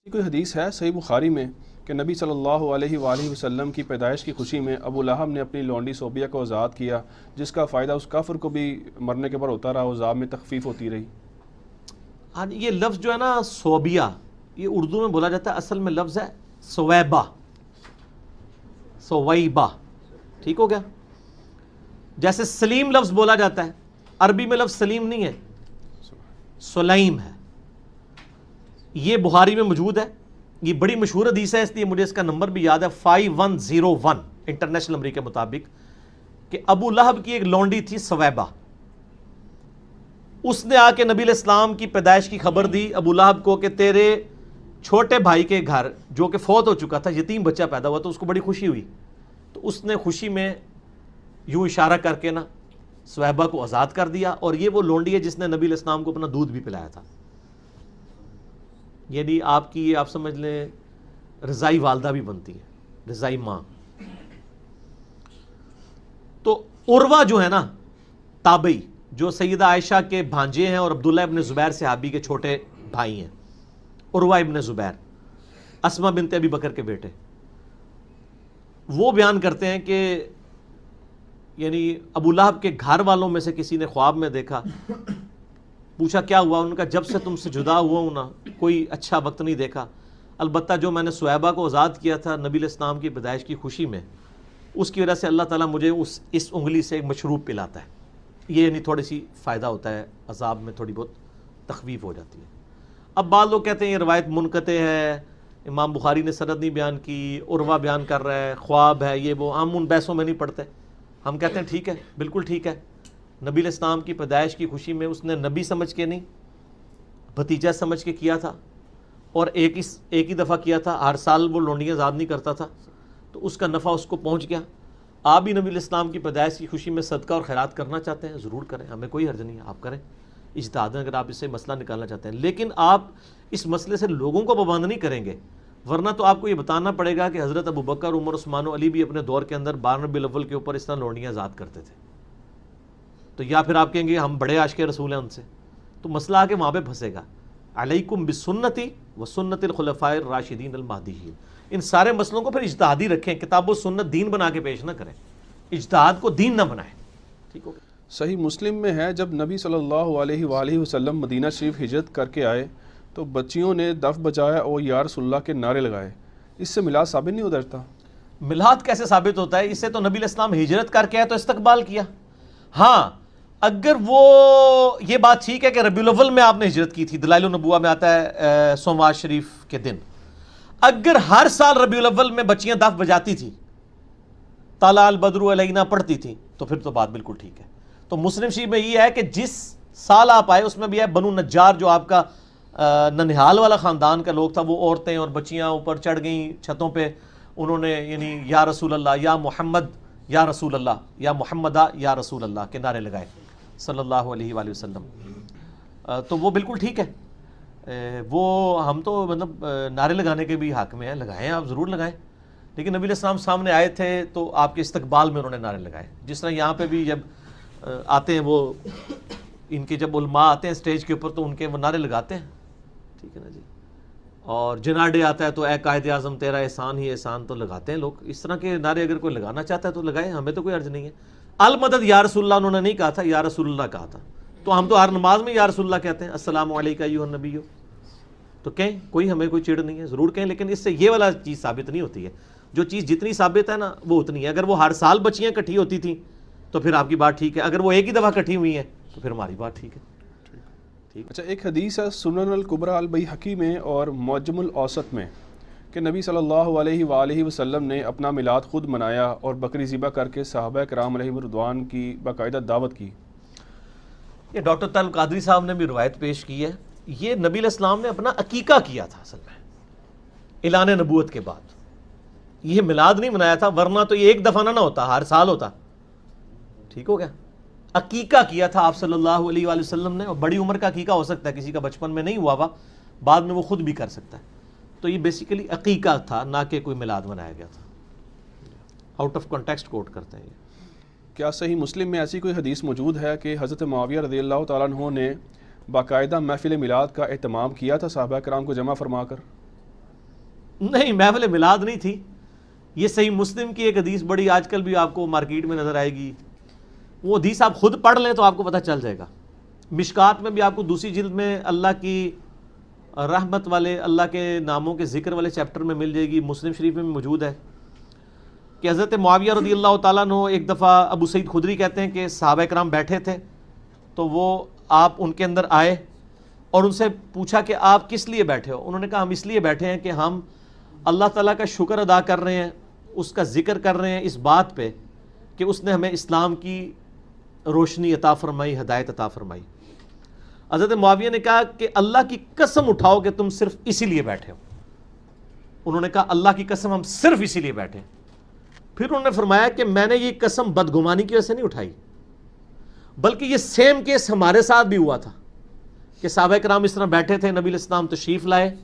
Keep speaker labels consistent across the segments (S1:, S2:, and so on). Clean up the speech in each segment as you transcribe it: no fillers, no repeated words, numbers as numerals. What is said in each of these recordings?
S1: کوئی حدیث ہے صحیح بخاری میں کہ نبی صلی اللہ علیہ وآلہ وسلم کی پیدائش کی خوشی میں ابو لہب نے اپنی لونڈی صوبیہ کو آزاد کیا، جس کا فائدہ اس کافر کو بھی مرنے کے بعد ہوتا رہا، عذاب میں تخفیف ہوتی رہی؟
S2: ہاں، یہ لفظ جو ہے نا صوبیہ، یہ اردو میں بولا جاتا ہے، اصل میں لفظ ہے سویبہ، سویبہ، ٹھیک ہو گیا؟ جیسے سلیم لفظ بولا جاتا ہے، عربی میں لفظ سلیم نہیں ہے، سلیم ہے۔ یہ بخاری میں موجود ہے، یہ بڑی مشہور حدیث ہے، اس لیے مجھے اس کا نمبر بھی یاد ہے، 5101 انٹرنیشنل نمبر کے مطابق، کہ ابو لہب کی ایک لونڈی تھی سویبہ، اس نے آ کے نبی علیہ السلام کی پیدائش کی خبر دی ابو لہب کو کہ تیرے چھوٹے بھائی کے گھر جو کہ فوت ہو چکا تھا، یتیم بچہ پیدا ہوا، تو اس کو بڑی خوشی ہوئی، تو اس نے خوشی میں یوں اشارہ کر کے نا سویبہ کو آزاد کر دیا، اور یہ وہ لونڈی ہے جس نے نبی علیہ السلام کو اپنا دودھ بھی پلایا تھا، یعنی آپ کی آپ سمجھ لیں رضائی والدہ بھی بنتی ہے، رضائی ماں۔ تو عروہ جو ہے نا تابعی، جو سیدہ عائشہ کے بھانجے ہیں اور عبداللہ ابن زبیر صحابی کے چھوٹے بھائی ہیں، عروہ ابن زبیر، اسماء بنت ابی بکر کے بیٹے، وہ بیان کرتے ہیں کہ یعنی ابو لہب کے گھر والوں میں سے کسی نے خواب میں دیکھا، پوچھا کیا ہوا، ان کا جب سے تم سے جدا ہوا ہوں نا کوئی اچھا وقت نہیں دیکھا، البتہ جو میں نے سویبہ کو آزاد کیا تھا نبی علیہ السلام کی پیدائش کی خوشی میں، اس کی وجہ سے اللہ تعالیٰ مجھے اس انگلی سے ایک مشروب پلاتا ہے، یہ یعنی تھوڑی سی فائدہ ہوتا ہے، عذاب میں تھوڑی بہت تخفیف ہو جاتی ہے۔ اب بعض لوگ کہتے ہیں یہ روایت منقطع ہے، امام بخاری نے سند نہیں بیان کی، عروہ بیان کر رہا ہے، خواب ہے، یہ وہ، ہم ان بحثوں میں نہیں پڑھتے، ہم کہتے ہیں ٹھیک ہے، بالکل ٹھیک ہے، نبی علیہ السلام کی پیدائش کی خوشی میں اس نے نبی سمجھ کے نہیں، بھتیجا سمجھ کے کیا تھا، اور ایک ہی دفعہ کیا تھا، ہر سال وہ لونڈیاں آزاد نہیں کرتا تھا، تو اس کا نفع اس کو پہنچ گیا۔ آپ بھی نبی علیہ السلام کی پیدائش کی خوشی میں صدقہ اور خیرات کرنا چاہتے ہیں، ضرور کریں، ہمیں کوئی حرج نہیں ہے، آپ کریں اجتہاد اگر آپ اس سے مسئلہ نکالنا چاہتے ہیں، لیکن آپ اس مسئلے سے لوگوں کو پابند نہیں کریں گے، ورنہ تو آپ کو یہ بتانا پڑے گا کہ حضرت ابو بکر، عمر، عثمان و علی بھی اپنے دور کے اندر 12 ربیع الاول کے اوپر اس طرح لونڈیاں آزاد کرتے تھے، تو یا پھر آپ کہیں گے ہم بڑے عاشق رسول ہیں ان سے، تو مسئلہ آ کے وہاں پہ پھنسے گا۔ علیکم بسنتی و سنت الخلفاء الراشدین المہدیین، ان سارے مسئلوں کو پھر اجتہادی رکھیں، کتاب و سنت دین بنا کے پیش نہ کریں، اجتہاد کو دین نہ بنائیں، ٹھیک ہو؟
S1: صحیح مسلم میں ہے جب نبی صلی اللہ علیہ وآلہ وسلم مدینہ شریف ہجرت کر کے آئے تو بچیوں نے دف بجایا اور یا رسول اللہ کے نعرے لگائے، اس سے میلاد ثابت نہیں اترتا؟
S2: میلاد کیسے ثابت ہوتا ہے؟ اس سے تو نبی علیہ السلام ہجرت کر کے آئے تو استقبال کیا۔ ہاں اگر وہ یہ بات ٹھیک ہے کہ ربیع الاول میں آپ نے ہجرت کی تھی، دلائل النبوہ میں آتا ہے سوموار شریف کے دن، اگر ہر سال ربیع الاول میں بچیاں دف بجاتی تھی، طلع البدر علینا پڑھتی تھیں، تو پھر تو بات بالکل ٹھیک ہے۔ تو مسلم شریف میں یہ ہے کہ جس سال آپ آئے اس میں بھی ہے بنو نجار، جو آپ کا ننہال والا خاندان کا لوگ تھا، وہ عورتیں اور بچیاں اوپر چڑھ گئیں چھتوں پہ، انہوں نے یعنی یا رسول اللہ، یا محمد یا رسول اللہ، یا محمدہ یا رسول اللہ کے نعرے لگائے صلی اللہ علیہ وآلہ وسلم، تو وہ بالکل ٹھیک ہے، وہ ہم تو مطلب نعرے لگانے کے بھی حق میں ہیں، لگائیں، آپ ضرور لگائیں، لیکن نبی علیہ السلام سامنے آئے تھے تو آپ کے استقبال میں انہوں نے نعرے لگائے، جس طرح یہاں پہ بھی جب آتے ہیں وہ ان کے جب علماء آتے ہیں سٹیج کے اوپر تو ان کے وہ نعرے لگاتے ہیں، ٹھیک ہے نا جی، اور جناڈے آتا ہے تو اے قائد اعظم تیرا احسان ہی احسان، تو لگاتے ہیں لوگ، اس طرح کے نعرے اگر کوئی لگانا چاہتا ہے تو لگائے، ہمیں تو کوئی عرض نہیں ہے۔ المدد یا رسول اللہ انہوں نے نہیں کہا تھا، یا رسول اللہ کہا تھا، تو ہم تو ہر نماز میں یا رسول اللہ کہتے ہیں، السلام علیکم ایھا النبی، تو کہیں کوئی ہمیں کوئی چڑ نہیں ہے، ضرور کہیں، لیکن اس سے یہ والا چیز ثابت نہیں ہوتی ہے، جو چیز جتنی ثابت ہے نا وہ اتنی ہے، اگر وہ ہر سال بچیاں اکٹھی ہوتی تھیں تو پھر آپ کی بات ٹھیک ہے، اگر وہ ایک ہی دفعہ اکٹھی ہوئی ہیں تو پھر ہماری بات ٹھیک ہے۔
S1: اچھا، ایک حدیث ہے سنن الکبریٰ البیہقی میں اور معجم الاوسط میں کہ نبی صلی اللہ علیہ وآلہ وسلم نے اپنا میلاد خود منایا اور بکری ذبح کر کے صحابہ کرام علیہم رضوان کی باقاعدہ دعوت کی۔
S2: یہ ڈاکٹر طارق القادری صاحب نے بھی روایت پیش کی ہے، یہ نبی علیہ السلام نے اپنا عقیقہ کیا تھا اصل میں اعلان نبوت کے بعد، یہ میلاد نہیں منایا تھا، ورنہ تو یہ ایک دفعہ نہ ہوتا، ہر سال ہوتا، ٹھیک ہو گیا۔ عقیقہ کیا تھا آپ صلی اللہ علیہ وآلہ وسلم نے، اور بڑی عمر کا عقیقہ ہو سکتا ہے، کسی کا بچپن میں نہیں ہوا ہوا، بعد میں وہ خود بھی کر سکتا ہے، تو یہ بیسیکلی عقیقہ تھا، نہ کہ کوئی میلاد منایا گیا تھا، آؤٹ آف کانٹیکسٹ کوٹ کرتے ہیں یہ۔
S1: کیا صحیح مسلم میں ایسی کوئی حدیث موجود ہے کہ حضرت معاویہ رضی اللہ تعالیٰ عنہ نے باقاعدہ محفل میلاد کا اہتمام کیا تھا صحابہ کرام کو جمع فرما کر؟
S2: نہیں، محفل میلاد نہیں تھی، یہ صحیح مسلم کی ایک حدیث بڑی آج کل بھی آپ کو مارکیٹ میں نظر آئے گی، وہ حدیث آپ خود پڑھ لیں تو آپ کو پتہ چل جائے گا۔ مشکات میں بھی آپ کو دوسری جلد میں اللہ کی رحمت والے، اللہ کے ناموں کے ذکر والے چیپٹر میں مل جائے گی، مسلم شریف میں بھی موجود ہے کہ حضرت معاویہ رضی اللہ تعالیٰ عنہ ایک دفعہ، ابو سعید خدری کہتے ہیں کہ صحابہ کرام بیٹھے تھے تو وہ آپ ان کے اندر آئے اور ان سے پوچھا کہ آپ کس لیے بیٹھے ہو؟ انہوں نے کہا ہم اس لیے بیٹھے ہیں کہ ہم اللہ تعالیٰ کا شکر ادا کر رہے ہیں، اس کا ذکر کر رہے ہیں اس بات پہ کہ اس نے ہمیں اسلام کی روشنی عطا فرمائی، ہدایت عطا فرمائی۔ حضرت معاویہ نے کہا کہ اللہ کی قسم اٹھاؤ کہ تم صرف اسی لیے بیٹھے ہو۔ انہوں نے کہا اللہ کی قسم ہم صرف اسی لیے بیٹھے ہیں۔ پھر انہوں نے فرمایا کہ میں نے یہ قسم بدگمانی کی وجہ سے نہیں اٹھائی، بلکہ یہ سیم کیس ہمارے ساتھ بھی ہوا تھا کہ صحابہ کرام اس طرح بیٹھے تھے، نبی علیہ السلام تشریف لائے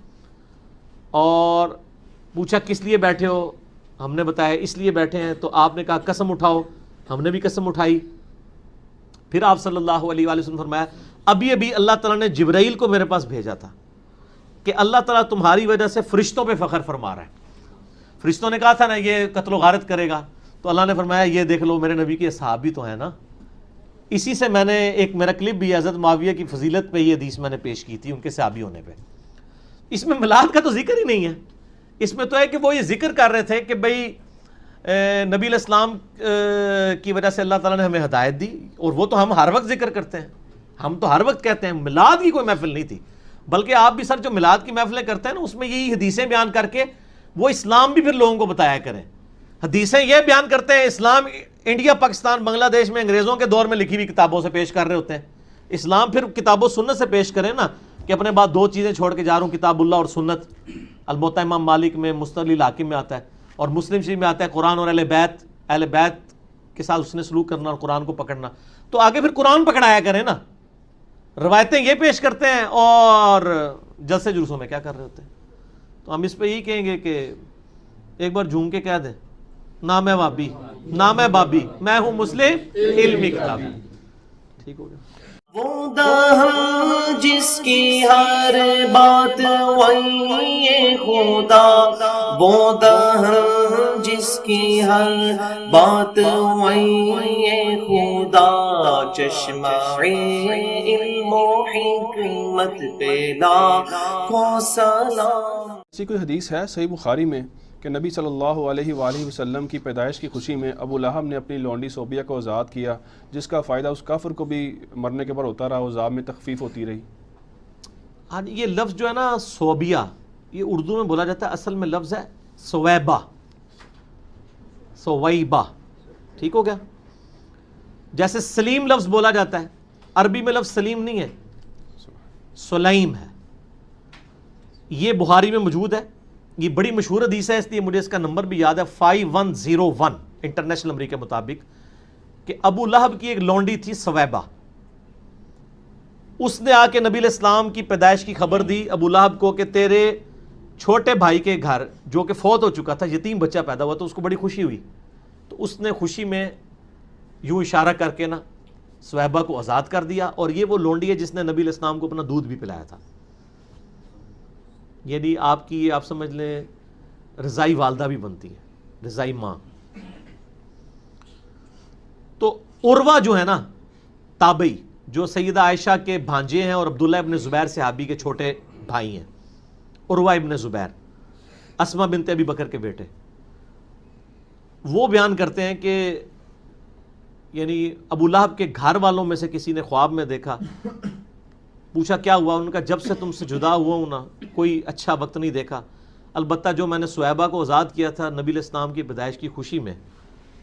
S2: اور پوچھا کس لیے بیٹھے ہو؟ ہم نے بتایا اس لیے بیٹھے ہیں، تو آپ نے کہا قسم اٹھاؤ، ہم نے بھی قسم اٹھائی۔ پھر آپ صلی اللہ علیہ وآلہ وسلم فرمایا ابھی اللہ تعالیٰ نے جبرائیل کو میرے پاس بھیجا تھا کہ اللہ تعالیٰ تمہاری وجہ سے فرشتوں پہ فخر فرما رہا ہے۔ فرشتوں نے کہا تھا نا یہ قتل و غارت کرے گا، تو اللہ نے فرمایا یہ دیکھ لو میرے نبی کے صحابی تو ہیں نا۔ اسی سے میں نے ایک میرا کلپ بھی حضرت معاویہ کی فضیلت پہ یہ حدیث میں نے پیش کی تھی، ان کے صحابی ہونے پہ۔ اس میں میلاد کا تو ذکر ہی نہیں ہے، اس میں تو ہے کہ وہ یہ ذکر کر رہے تھے کہ بھئی نبی علیہ السلام کی وجہ سے اللہ تعالیٰ نے ہمیں ہدایت دی، اور وہ تو ہم ہر وقت ذکر کرتے ہیں، ہم تو ہر وقت کہتے ہیں۔ میلاد کی کوئی محفل نہیں تھی، بلکہ آپ بھی سر جو میلاد کی محفلیں کرتے ہیں نا، اس میں یہی حدیثیں بیان کر کے وہ اسلام بھی پھر لوگوں کو بتایا کریں۔ حدیثیں یہ بیان کرتے ہیں اسلام انڈیا، پاکستان، بنگلہ دیش میں انگریزوں کے دور میں لکھی ہوئی کتابوں سے پیش کر رہے ہوتے ہیں۔ اسلام پھر کتاب و سنت سے پیش کریں نا، کہ اپنے بعد دو چیزیں چھوڑ کے جا رہا ہوں، کتاب اللہ اور سنت۔ الموطا امام مالک میں، مستدل الحاکم میں آتا ہے، اور مسلم شریف میں آتا ہے قرآن اور اہل بیت کے ساتھ اس نے سلوک کرنا اور قرآن کو پکڑنا۔ تو آگے پھر قرآن پکڑایا کریں نا، روایتیں یہ پیش کرتے ہیں اور جلسے جلوسوں میں کیا کر رہے ہوتے ہیں۔ تو ہم اس پہ یہی کہیں گے کہ ایک بار جھوم کے کہہ دیں نہ میں وابی نہ میں بابی، میں ہوں مسلم علمی کتابی۔ ٹھیک ہو گیا۔
S3: وہ دہاں جس کی ہر بات وہی خدا، وہ دہاں جس کی ہر بات وہی خدا، چشمہ علم و حکمت پیدا کو سلام۔
S1: ایسی کوئی حدیث ہے صحیح بخاری میں کہ نبی صلی اللہ علیہ وآلہ وسلم کی پیدائش کی خوشی میں ابو لہب نے اپنی لونڈی صوبیہ کو آزاد کیا، جس کا فائدہ اس کافر کو بھی مرنے کے بعد ہوتا رہا، عذاب میں تخفیف ہوتی رہی؟
S2: ہاں، یہ لفظ جو ہے نا صوبیہ، یہ اردو میں بولا جاتا ہے، اصل میں لفظ ہے سویبہ، سویبہ، ٹھیک ہو گیا۔ جیسے سلیم لفظ بولا جاتا ہے، عربی میں لفظ سلیم نہیں ہے، سلیم ہے۔ یہ بخاری میں موجود ہے، یہ بڑی مشہور حدیث ہے، اس لیے مجھے اس کا نمبر بھی یاد ہے، 5101 انٹرنیشنل نمبر کے مطابق، کہ ابو لہب کی ایک لونڈی تھی سویبہ، اس نے آ کے نبی علیہ السلام کی پیدائش کی خبر دی ابو لہب کو کہ تیرے چھوٹے بھائی کے گھر جو کہ فوت ہو چکا تھا، یتیم بچہ پیدا ہوا، تو اس کو بڑی خوشی ہوئی، تو اس نے خوشی میں یوں اشارہ کر کے نا سویبہ کو آزاد کر دیا، اور یہ وہ لونڈی ہے جس نے نبی علیہ السلام کو اپنا دودھ بھی پلایا تھا۔ یعنی آپ کی آپ سمجھ لیں رضائی والدہ بھی بنتی ہے، رضائی ماں۔ تو عروہ جو ہے نا تابعی، جو سیدہ عائشہ کے بھانجے ہیں اور عبداللہ ابن زبیر صحابی کے چھوٹے بھائی ہیں، عروہ ابن زبیر، اسماء بنت ابی بکر کے بیٹے، وہ بیان کرتے ہیں کہ یعنی ابو لہب کے گھر والوں میں سے کسی نے خواب میں دیکھا، پوچھا کیا ہوا؟ ان کا جب سے تم سے جدا ہوا ہوں نا کوئی اچھا وقت نہیں دیکھا، البتہ جو میں نے سویبہ کو آزاد کیا تھا نبی علیہ السلام کی پیدائش کی خوشی میں،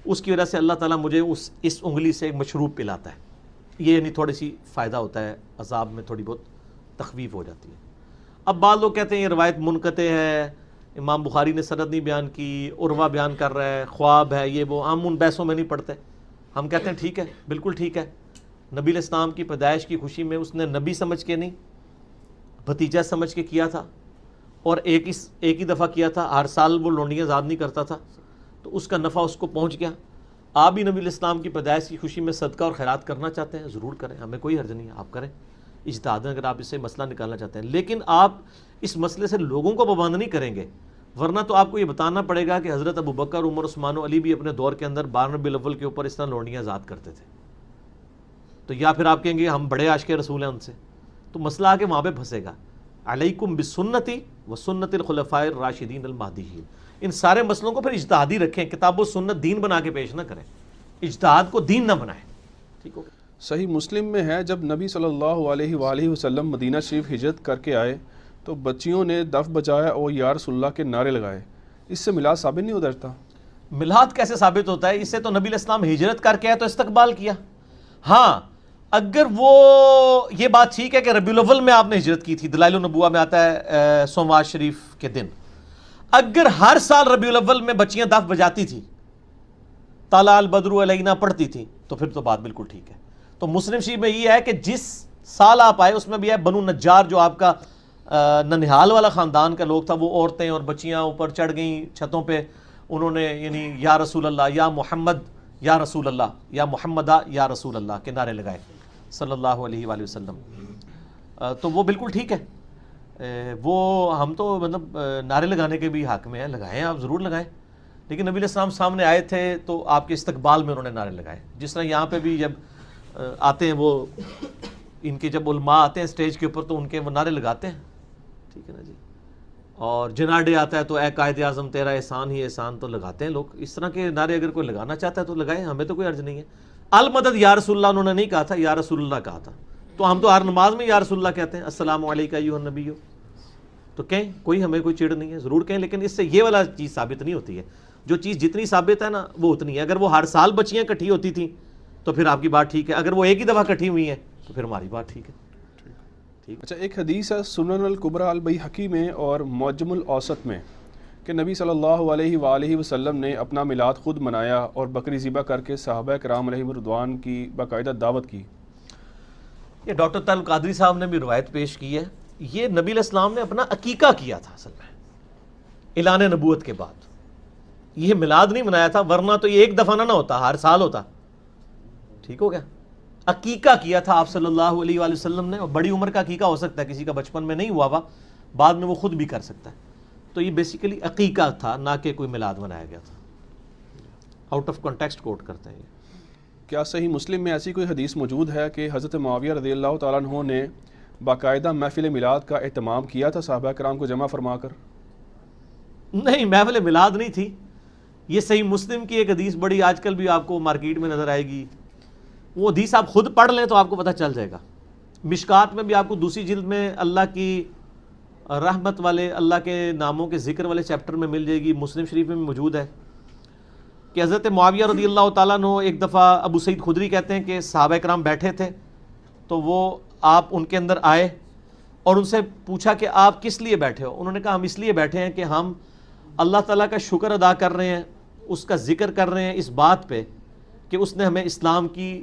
S2: اس کی وجہ سے اللہ تعالیٰ مجھے اس انگلی سے ایک مشروب پلاتا ہے۔ یہ یعنی تھوڑی سی فائدہ ہوتا ہے، عذاب میں تھوڑی بہت تخفیف ہو جاتی ہے۔ اب بعض لوگ کہتے ہیں یہ روایت منقطع ہے، امام بخاری نے سند نہیں بیان کی، عروہ بیان کر رہا ہے، خواب ہے، یہ وہ، ہم ان بحثوں میں نہیں پڑھتے۔ ہم کہتے ہیں ٹھیک ہے، بالکل ٹھیک ہے، نبی علیہ السلام کی پیدائش کی خوشی میں اس نے نبی سمجھ کے نہیں، بھتیجا سمجھ کے کیا تھا، اور ایک ہی دفعہ کیا تھا، ہر سال وہ لونڈیاں آزاد نہیں کرتا تھا، تو اس کا نفع اس کو پہنچ گیا۔ آپ بھی نبی علیہ السلام کی پیدائش کی خوشی میں صدقہ اور خیرات کرنا چاہتے ہیں، ضرور کریں، ہمیں کوئی حرج نہیں ہے، آپ کریں اجتہاد، اگر آپ اس سے مسئلہ نکالنا چاہتے ہیں، لیکن آپ اس مسئلے سے لوگوں کو پابند نہیں کریں گے، ورنہ تو آپ کو یہ بتانا پڑے گا کہ حضرت ابو بکر، عمر، عثمان و علی بھی اپنے دور کے اندر 12 ربیع الاول کے اوپر اس طرح لوڑیاں آزاد کرتے تھے. تو یا پھر آپ کہیں گے ہم بڑے عاشق رسول ہیں ان سے، تو مسئلہ آ کے وہاں پہ پھنسے گا. علیکم بسنتی و سنت الخلفاء الراشدین المہدیین. ان سارے مسئلوں کو پھر اجتہادی رکھیں، کتاب و سنت دین بنا کے پیش نہ کریں، اجتہاد کو دین نہ بنائیں. ٹھیک ہو گیا؟
S1: صحیح مسلم میں ہے جب نبی صلی اللہ علیہ وآلہ وسلم مدینہ شریف ہجرت کر کے آئے تو بچیوں نے دف بجایا اور یا رسول اللہ کے نعرے لگائے. اس سے میلاد ثابت نہیں اترتا؟
S2: میلاد کیسے ثابت ہوتا ہے؟ اس سے تو نبی علیہ السلام ہجرت کر کے آئے تو استقبال کیا. ہاں اگر وہ یہ بات ٹھیک ہے کہ ربیع الاول میں آپ نے ہجرت کی تھی، دلائل النبوہ میں آتا ہے سوموار شریف کے دن، اگر ہر سال ربیع الاول میں بچیاں دف بجاتی تھی، طلع البدر علینا پڑھتی تھیں، تو پھر تو بات بالکل ٹھیک ہے. تو مسلم شریف میں یہ ہے کہ جس سال آپ آئے اس میں بھی ہے بنو نجار جو آپ کا ننہال والا خاندان کا لوگ تھا، وہ عورتیں اور بچیاں اوپر چڑھ گئیں چھتوں پہ، انہوں نے یعنی یا رسول اللہ، یا محمد یا رسول اللہ، یا محمدہ یا رسول اللہ کے نعرے لگائے صلی اللہ علیہ وآلہ وسلم. تو وہ بالکل ٹھیک ہے. وہ ہم تو مطلب نعرے لگانے کے بھی حق میں ہیں، لگائیں، آپ ضرور لگائیں. لیکن نبی علیہ السلام سامنے آئے تھے تو آپ کے استقبال میں انہوں نے نعرے لگائے. جس طرح یہاں پہ بھی جب آتے ہیں وہ ان کے جب علماء آتے ہیں اسٹیج کے اوپر تو ان کے وہ نعرے لگاتے ہیں. ٹھیک ہے نا جی. اور جناڈے آتا ہے تو اے قائد اعظم تیرا احسان ہی احسان، تو لگاتے ہیں لوگ. اس طرح کے نعرے اگر کوئی لگانا چاہتا ہے تو لگائیں، ہمیں تو کوئی عرض نہیں ہے. المدد یا رسول اللہ انہوں نے نہیں کہا تھا، یا رسول اللہ کہا تھا. تو ہم تو ہر نماز میں یا رسول اللہ کہتے ہیں، السلام علیکم ایھا النبی. تو کہیں کوئی ہمیں کوئی چڑ نہیں ہے، ضرور کہیں، لیکن اس سے یہ والا چیز ثابت نہیں ہوتی ہے. جو چیز جتنی ثابت ہے نا وہ اتنی ہے. اگر وہ ہر سال بچیاں اکٹھی ہوتی تھیں تو پھر آپ کی بات ٹھیک ہے، اگر وہ ایک ہی دفعہ اکٹھی ہوئی ہیں تو پھر ہماری بات ٹھیک ہے.
S1: اچھا، ایک حدیث ہے سنن الکبریٰ البیہقی میں اور معجم الاوسط میں کہ نبی صلی اللہ علیہ وآلہ وسلم نے اپنا میلاد خود منایا اور بکری ذبح کر کے صحابہ کرام علیہم رضوان کی باقاعدہ دعوت کی.
S2: یہ ڈاکٹر طاہر القادری صاحب نے بھی روایت پیش کی ہے. یہ نبی علیہ السلام نے اپنا عقیقہ کیا تھا اصل میں اعلان نبوت کے بعد. یہ میلاد نہیں منایا تھا، ورنہ تو یہ ایک دفعہ نہ ہوتا، ہر سال ہوتا. ٹھیک ہو گیا؟ عقیقہ کیا تھا آپ صلی اللہ علیہ وآلہ وسلم نے. اور بڑی عمر کا عقیقہ ہو سکتا ہے، کسی کا بچپن میں نہیں ہوا ہوا، بعد میں وہ خود بھی کر سکتا ہے. تو یہ بیسیکلی عقیقہ تھا، نہ کہ کوئی میلاد منایا گیا تھا. آؤٹ آف کانٹیکسٹ کوٹ کرتے ہیں.
S1: کیا صحیح مسلم میں ایسی کوئی حدیث موجود ہے کہ حضرت معاویہ رضی اللہ تعالیٰ عنہ نے باقاعدہ محفل میلاد کا اہتمام کیا تھا صحابہ کرام کو جمع فرما کر؟
S2: نہیں، محفل میلاد نہیں تھی. یہ صحیح مسلم کی ایک حدیث بڑی آج کل بھی آپ کو مارکیٹ میں نظر آئے گی. وہ حدیث آپ خود پڑھ لیں تو آپ کو پتہ چل جائے گا. مشکات میں بھی آپ کو دوسری جلد میں اللہ کی رحمت والے، اللہ کے ناموں کے ذکر والے چیپٹر میں مل جائے گی. مسلم شریف میں بھی موجود ہے کہ حضرت معاویہ رضی اللہ تعالیٰ عنہ ایک دفعہ، ابو سعید خدری کہتے ہیں کہ صحابہ کرام بیٹھے تھے تو وہ آپ ان کے اندر آئے اور ان سے پوچھا کہ آپ کس لیے بیٹھے ہو. انہوں نے کہا ہم اس لیے بیٹھے ہیں کہ ہم اللہ تعالیٰ کا شکر ادا کر رہے ہیں، اس کا ذکر کر رہے ہیں اس بات پہ کہ اس نے ہمیں اسلام کی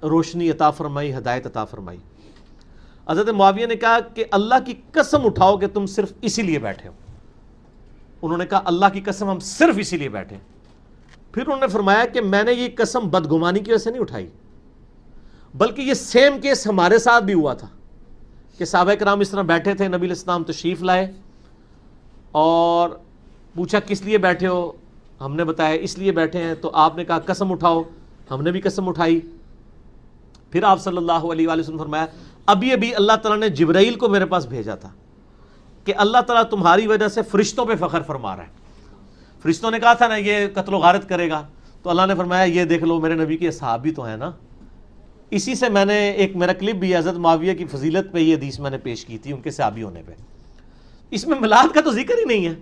S2: روشنی عطا فرمائی، ہدایت عطا فرمائی. حضرت معاویہ نے کہا کہ اللہ کی قسم اٹھاؤ کہ تم صرف اسی لیے بیٹھے ہو. انہوں نے کہا اللہ کی قسم ہم صرف اسی لیے بیٹھے. پھر انہوں نے فرمایا کہ میں نے یہ قسم بدگمانی کی وجہ سے نہیں اٹھائی، بلکہ یہ سیم کیس ہمارے ساتھ بھی ہوا تھا کہ صحابہ کرام اس طرح بیٹھے تھے، نبی علیہ السلام تشریف لائے اور پوچھا کس لیے بیٹھے ہو. ہم نے بتایا اس لیے بیٹھے ہیں. تو آپ نے کہا قسم اٹھاؤ. ہم نے بھی قسم اٹھائی. پھر آپ صلی اللہ علیہ وآلہ وسلم فرمایا ابھی ابھی اللہ تعالیٰ نے جبرائیل کو میرے پاس بھیجا تھا کہ اللہ تعالیٰ تمہاری وجہ سے فرشتوں پہ فخر فرما رہا ہے. فرشتوں نے کہا تھا نا یہ قتل و غارت کرے گا، تو اللہ نے فرمایا یہ دیکھ لو میرے نبی کے صحابی تو ہیں نا. اسی سے میں نے ایک میرا کلپ بھی حضرت معاویہ کی فضیلت پہ یہ حدیث میں نے پیش کی تھی ان کے صحابی ہونے پہ. اس میں میلاد کا تو ذکر ہی نہیں ہے.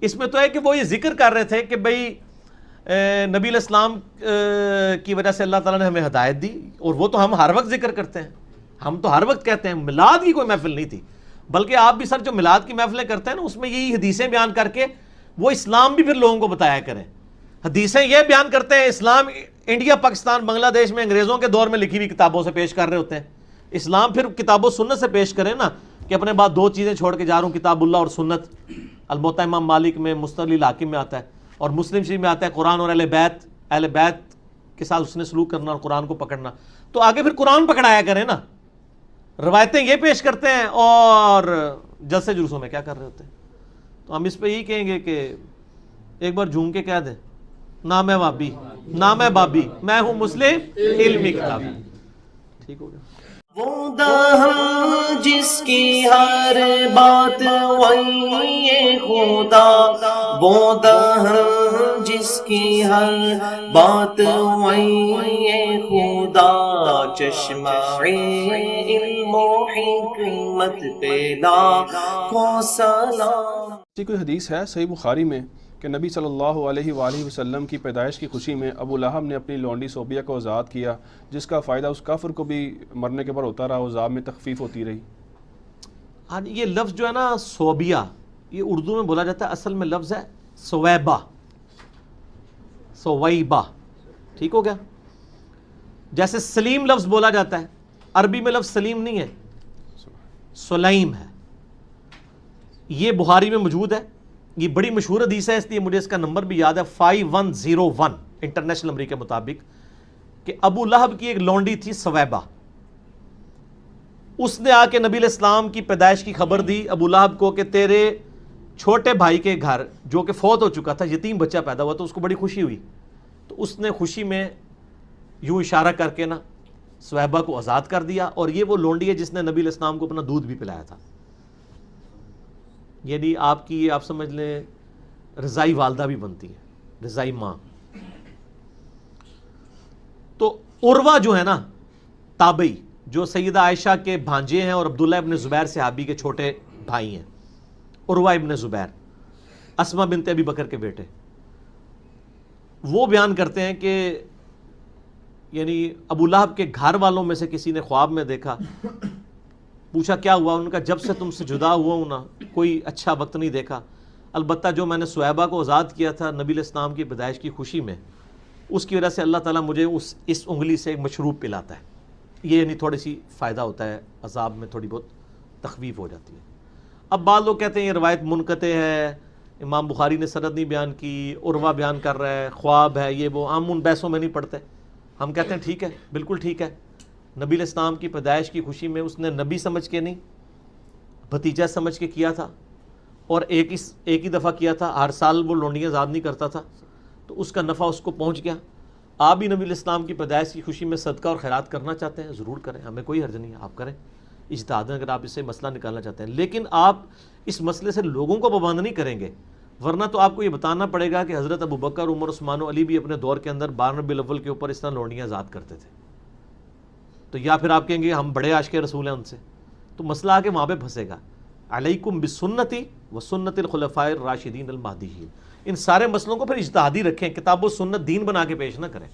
S2: اس میں تو ہے کہ وہ یہ ذکر کر رہے تھے کہ بھئی نبی علیہ السلام کی وجہ سے اللہ تعالیٰ نے ہمیں ہدایت دی، اور وہ تو ہم ہر وقت ذکر کرتے ہیں، ہم تو ہر وقت کہتے ہیں. میلاد کی کوئی محفل نہیں تھی، بلکہ آپ بھی سر جو میلاد کی محفلیں کرتے ہیں نا اس میں یہی حدیثیں بیان کر کے وہ اسلام بھی پھر لوگوں کو بتایا کریں. حدیثیں یہ بیان کرتے ہیں اسلام انڈیا، پاکستان، بنگلہ دیش میں انگریزوں کے دور میں لکھی ہوئی کتابوں سے پیش کر رہے ہوتے ہیں. اسلام پھر کتاب و سنت سے پیش کریں نا کہ اپنے بعد دو چیزیں چھوڑ کے جا رہا ہوں، کتاب اللہ اور سنت. الموطا امام مالک میں، مستدل الحاکم میں آتا ہے، اور مسلم شریف میں آتا ہے قرآن اور اہل بیت کے ساتھ اس نے سلوک کرنا اور قرآن کو پکڑنا. تو آگے پھر قرآن پکڑایا کریں نا. روایتیں یہ پیش کرتے ہیں اور جلسے جلوسوں میں کیا کر رہے ہوتے ہیں. تو ہم اس پہ یہی کہیں گے کہ ایک بار جھوم کے کہہ دیں نہ میں وابی نہ میں بابی، میں ہوں مسلم علمی کتابی. ٹھیک ہو گیا.
S3: وہ دہاں جس کی ہر بات وہی خدا، وہ دہاں جس کی ہر بات وہی خدا، چشمہ علم و حکمت پیدا کو سلام.
S1: کوئی حدیث ہے صحیح بخاری میں کہ نبی صلی اللہ علیہ وآلہ وسلم کی پیدائش کی خوشی میں ابو لہب نے اپنی لونڈی صوبیہ کو آزاد کیا، جس کا فائدہ اس کافر کو بھی مرنے کے بعد ہوتا رہا، عذاب میں تخفیف ہوتی رہی؟
S2: ہاں یہ لفظ جو ہے نا صوبیہ، یہ اردو میں بولا جاتا ہے، اصل میں لفظ ہے سویبہ، سویبہ. ٹھیک ہو گیا. جیسے سلیم لفظ بولا جاتا ہے، عربی میں لفظ سلیم نہیں ہے، سلیم ہے. یہ بخاری میں موجود ہے. یہ بڑی مشہور حدیث ہے، اس لیے مجھے اس کا نمبر بھی یاد ہے، 5101 انٹرنیشنل نمبر کے مطابق، کہ ابو لہب کی ایک لونڈی تھی سویبہ. اس نے آ کے نبی علیہ السلام کی پیدائش کی خبر دی ابو لہب کو کہ تیرے چھوٹے بھائی کے گھر جو کہ فوت ہو چکا تھا، یتیم بچہ پیدا ہوا، تو اس کو بڑی خوشی ہوئی. تو اس نے خوشی میں یوں اشارہ کر کے نا سویبہ کو آزاد کر دیا. اور یہ وہ لونڈی ہے جس نے نبی علیہ السلام کو اپنا دودھ بھی پلایا تھا. یعنی آپ کی آپ سمجھ لیں رضائی والدہ بھی بنتی ہے، رضائی ماں. تو عروہ جو ہے نا تابعی، جو سیدہ عائشہ کے بھانجے ہیں اور عبداللہ ابن زبیر صحابی کے چھوٹے بھائی ہیں، عروہ ابن زبیر، اسما بنت ابی بکر کے بیٹے، وہ بیان کرتے ہیں کہ یعنی ابو لہب کے گھر والوں میں سے کسی نے خواب میں دیکھا. پوچھا کیا ہوا؟ ان کا جب سے تم سے جدا ہوا ہوں نا کوئی اچھا وقت نہیں دیکھا، البتہ جو میں نے سویبہ کو آزاد کیا تھا نبی علیہ السلام کی پیدائش کی خوشی میں، اس کی وجہ سے اللہ تعالیٰ مجھے اس انگلی سے ایک مشروب پلاتا ہے. یہ یعنی تھوڑی سی فائدہ ہوتا ہے، عذاب میں تھوڑی بہت تخفیف ہو جاتی ہے. اب بعض لوگ کہتے ہیں یہ روایت منقطع ہے، امام بخاری نے سند نہیں بیان کی، عروہ بیان کر رہا ہے، خواب ہے، یہ وہ. ہم ان بحثوں میں نہیں پڑھتے. ہم کہتے ہیں ٹھیک ہے، بالکل ٹھیک ہے. نبی علیہ السلام کی پیدائش کی خوشی میں اس نے نبی سمجھ کے نہیں، بھتیجا سمجھ کے کیا تھا، اور ایک ہی دفعہ کیا تھا. ہر سال وہ لونڈیاں آزاد نہیں کرتا تھا، تو اس کا نفع اس کو پہنچ گیا. آپ بھی نبی علیہ السلام کی پیدائش کی خوشی میں صدقہ اور خیرات کرنا چاہتے ہیں، ضرور کریں، ہمیں کوئی حرج نہیں ہے، آپ کریں اجتہاد اگر آپ اس سے مسئلہ نکالنا چاہتے ہیں. لیکن آپ اس مسئلے سے لوگوں کو پابند نہیں کریں گے، ورنہ تو آپ کو یہ بتانا پڑے گا کہ حضرت ابو بکر، عمر، عثمان و علی بھی اپنے دور کے اندر 12 ربیع الاول کے اوپر اس طرح لونڈیاں آزاد کرتے تھے. تو یا پھر آپ کہیں گے ہم بڑے عاشق رسول ہیں ان سے، تو مسئلہ آ کے وہاں پہ پھنسے گا. علیکم بسنتی و سنت الخلفاء الراشدین المہدیین. ان سارے مسئلوں کو پھر اجتہادی رکھیں، کتاب و سنت دین بنا کے پیش نہ کریں،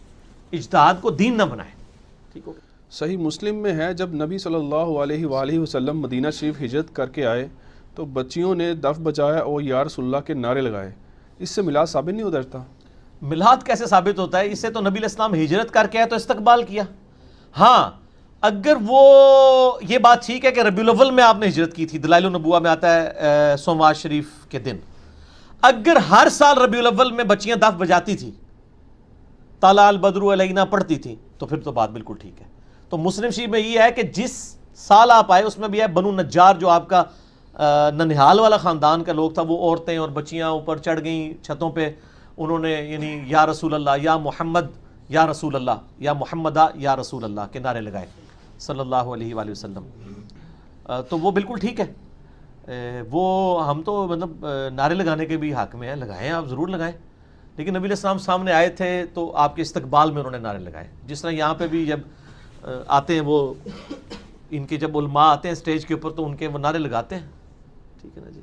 S2: اجتہاد کو دین نہ بنائیں. ٹھیک ہو؟
S1: صحیح مسلم میں ہے جب نبی صلی اللہ علیہ وآلہ وسلم مدینہ شریف ہجرت کر کے آئے تو بچیوں نے دف بجایا اور یا رسول اللہ کے نعرے لگائے. اس سے میلاد ثابت نہیں ہوتا؟
S2: میلاد کیسے ثابت ہوتا ہے؟ اس سے تو نبی علیہ السلام ہجرت کر کے آئے تو استقبال کیا. ہاں اگر وہ یہ بات ٹھیک ہے کہ ربیع الاول میں آپ نے ہجرت کی تھی، دلائل النبوہ میں آتا ہے سوموار شریف کے دن، اگر ہر سال ربیع الاول میں بچیاں دف بجاتی تھی، طلع البدر علینا پڑھتی تھیں، تو پھر تو بات بالکل ٹھیک ہے. تو مسلم شریف میں یہ ہے کہ جس سال آپ آئے اس میں بھی ہے بنو نجار، جو آپ کا ننہال والا خاندان کا لوگ تھا، وہ عورتیں اور بچیاں اوپر چڑھ گئیں چھتوں پہ، انہوں نے یعنی یا رسول اللہ، یا محمد یا رسول اللہ، یا محمدہ یا رسول اللہ کے نعرے لگائے صلی اللہ علیہ وآلہ وسلم. تو وہ بالکل ٹھیک ہے. وہ ہم تو مطلب نعرے لگانے کے بھی حق میں ہیں، لگائیں، آپ ضرور لگائیں. لیکن نبی علیہ السلام سامنے آئے تھے تو آپ کے استقبال میں انہوں نے نعرے لگائے. جس طرح یہاں پہ بھی جب آتے ہیں وہ ان کے جب علماء آتے ہیں اسٹیج کے اوپر تو ان کے وہ نعرے لگاتے ہیں. ٹھیک ہے نا جی.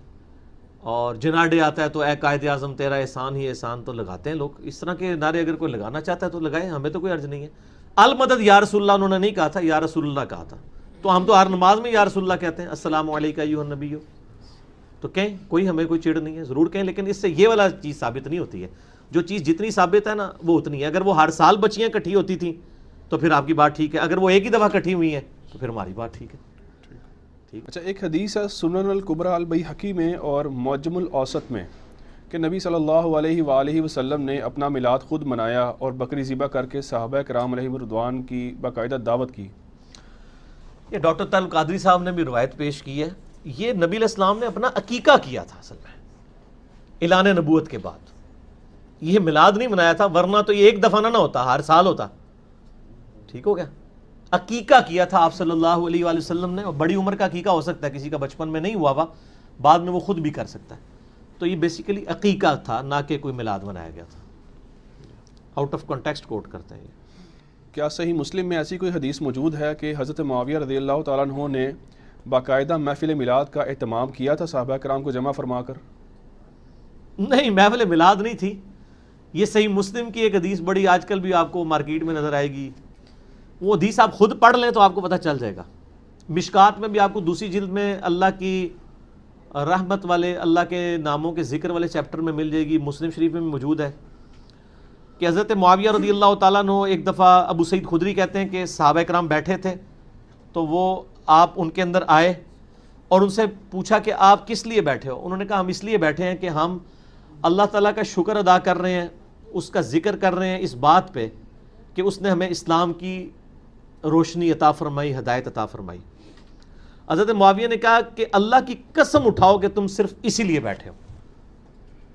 S2: اور جناح ڈے آتا ہے تو اے قائد اعظم تیرا احسان ہی احسان، تو لگاتے ہیں لوگ. اس طرح کے نعرے اگر کوئی لگانا چاہتا ہے تو لگائے، ہمیں تو کوئی عرض نہیں ہے. المدد یا رسول اللہ انہوں نے نہیں کہا تھا، یا رسول اللہ کہا تھا. تو ہم تو ہر نماز میں یا رسول اللہ کہتے ہیں، السلام علیکم ایھا النبی. تو کہیں کوئی ہمیں کوئی چڑ نہیں ہے، ضرور کہیں. لیکن اس سے یہ والا چیز ثابت نہیں ہوتی ہے. جو چیز جتنی ثابت ہے نا وہ اتنی ہے. اگر وہ ہر سال بچیاں اکٹھی ہوتی تھیں تو پھر آپ کی بات ٹھیک ہے، اگر وہ ایک ہی دفعہ اکٹھی ہوئی ہیں تو پھر ہماری بات ٹھیک ہے.
S1: اچھا، ایک حدیث ہے سنن الکبریٰ البیہقی میں اور معجم الاوسط میں کہ نبی صلی اللہ علیہ وآلہ وسلم نے اپنا میلاد خود منایا اور بکری ذبح کر کے صحابہ کرام علیہم رضوان کی باقاعدہ دعوت کی.
S2: یہ ڈاکٹر طارق قادری صاحب نے بھی روایت پیش کی ہے. یہ نبی علیہ السلام نے اپنا عقیقہ کیا تھا اصل میں. اعلان نبوت کے بعد یہ میلاد نہیں منایا تھا، ورنہ تو یہ ایک دفعہ نہ ہوتا، ہر سال ہوتا. ٹھیک ہو گیا. عقیقہ کیا تھا آپ صلی اللہ علیہ وآلہ وسلم نے، اور بڑی عمر کا عقیقہ ہو سکتا ہے، کسی کا بچپن میں نہیں ہوا ہوا، بعد میں وہ خود بھی کر سکتا ہے. تو یہ بیسیکلی عقیقہ تھا، نہ کہ کوئی میلاد منایا گیا تھا. آؤٹ آف کانٹیکسٹ کوٹ کرتے ہیں.
S1: کیا صحیح مسلم میں ایسی کوئی حدیث موجود ہے کہ حضرت معاویہ رضی اللہ تعالیٰ عنہ نے باقاعدہ محفل میلاد کا اہتمام کیا تھا صحابہ کرام کو جمع فرما کر؟
S2: نہیں، محفل میلاد نہیں تھی. یہ صحیح مسلم کی ایک حدیث بڑی آج کل بھی آپ کو مارکیٹ میں نظر آئے گی. وہ حدیث آپ خود پڑھ لیں تو آپ کو پتہ چل جائے گا. مشکات میں بھی آپ کو دوسری جلد میں اللہ کی رحمت والے، اللہ کے ناموں کے ذکر والے چیپٹر میں مل جائے گی. مسلم شریف میں بھی موجود ہے کہ حضرت معاویہ رضی اللہ تعالیٰ عنہ ایک دفعہ، ابو سعید خدری کہتے ہیں کہ صحابہ کرام بیٹھے تھے تو وہ آپ ان کے اندر آئے اور ان سے پوچھا کہ آپ کس لیے بیٹھے ہو؟ انہوں نے کہا ہم اس لیے بیٹھے ہیں کہ ہم اللہ تعالیٰ کا شکر ادا کر رہے ہیں، اس کا ذکر کر رہے ہیں اس بات پہ کہ اس نے ہمیں اسلام کی روشنی عطا فرمائی، ہدایت عطا فرمائی. حضرت معاویہ نے کہا کہ اللہ کی قسم اٹھاؤ کہ تم صرف اسی لیے بیٹھے ہو.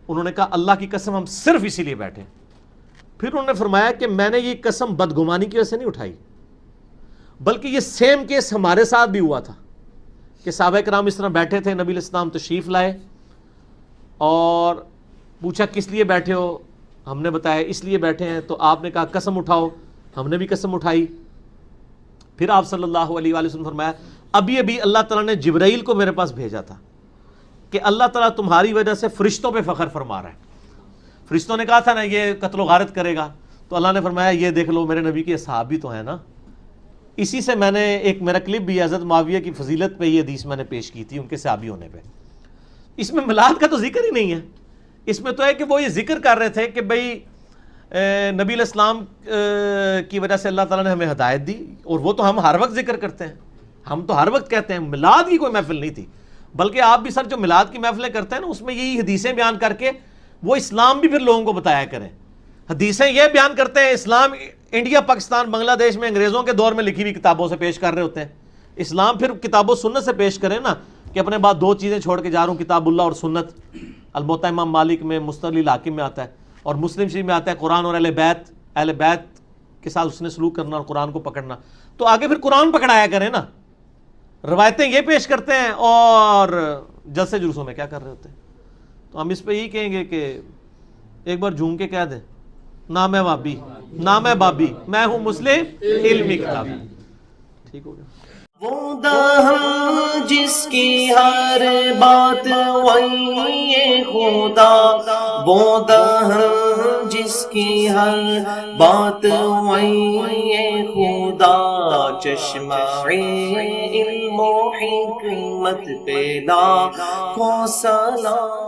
S2: انہوں نے کہا اللہ کی قسم ہم صرف اسی لیے بیٹھے ہیں. پھر انہوں نے فرمایا کہ میں نے یہ قسم بدگمانی کی وجہ سے نہیں اٹھائی، بلکہ یہ سیم کیس ہمارے ساتھ بھی ہوا تھا کہ صحابہ کرام اس طرح بیٹھے تھے، نبی علیہ السلام تشریف لائے اور پوچھا کس لیے بیٹھے ہو؟ ہم نے بتایا اس لیے بیٹھے ہیں. تو آپ نے کہا قسم اٹھاؤ، ہم نے بھی قسم اٹھائی. پھر آپ صلی اللہ علیہ وآلہ وسلم فرمایا ابھی اللہ تعالیٰ نے جبرائیل کو میرے پاس بھیجا تھا کہ اللہ تعالیٰ تمہاری وجہ سے فرشتوں پہ فخر فرما رہا ہے. فرشتوں نے کہا تھا نا یہ قتل و غارت کرے گا، تو اللہ نے فرمایا یہ دیکھ لو میرے نبی کے صحابی تو ہیں نا. اسی سے میں نے ایک میرا کلپ بھی حضرت معاویہ کی فضیلت پہ یہ حدیث میں نے پیش کی تھی ان کے صحابی ہونے پہ. اس میں میلاد کا تو ذکر ہی نہیں ہے. اس میں تو ہے کہ وہ یہ ذکر کر رہے تھے کہ بھئی نبی علیہ السلام کی وجہ سے اللہ تعالیٰ نے ہمیں ہدایت دی، اور وہ تو ہم ہر وقت ذکر کرتے ہیں، ہم تو ہر وقت کہتے ہیں. میلاد کی کوئی محفل نہیں تھی، بلکہ آپ بھی سر جو میلاد کی محفلیں کرتے ہیں نا، اس میں یہی حدیثیں بیان کر کے وہ اسلام بھی پھر لوگوں کو بتایا کریں. حدیثیں یہ بیان کرتے ہیں اسلام انڈیا، پاکستان، بنگلہ دیش میں انگریزوں کے دور میں لکھی ہوئی کتابوں سے پیش کر رہے ہوتے ہیں. اسلام پھر کتاب و سنت سے پیش کریں نا، کہ اپنے بعد دو چیزیں چھوڑ کے جا رہا ہوں، کتاب اللہ اور سنت. الموطا امام مالک میں، مستدل الحاکم میں آتا ہے، اور مسلم شریف میں آتا ہے قرآن اور اہل بیت کے ساتھ اس نے سلوک کرنا اور قرآن کو پکڑنا. تو آگے پھر قرآن پکڑایا کریں نا. روایتیں یہ پیش کرتے ہیں اور جلسے جلوسوں میں کیا کر رہے ہوتے ہیں. تو ہم اس پہ یہی کہیں گے کہ ایک بار جھوم کے کہہ دیں نہ میں وابی نہ میں بابی، میں ہوں مسلم علمی کتابی. ٹھیک ہو گیا.
S3: وہ دہن جس کی ہر بات وہی خدا، وہ دہن جس کی ہر بات وہی خدا، چشمہ علم و حکمت پیدا کو سلام.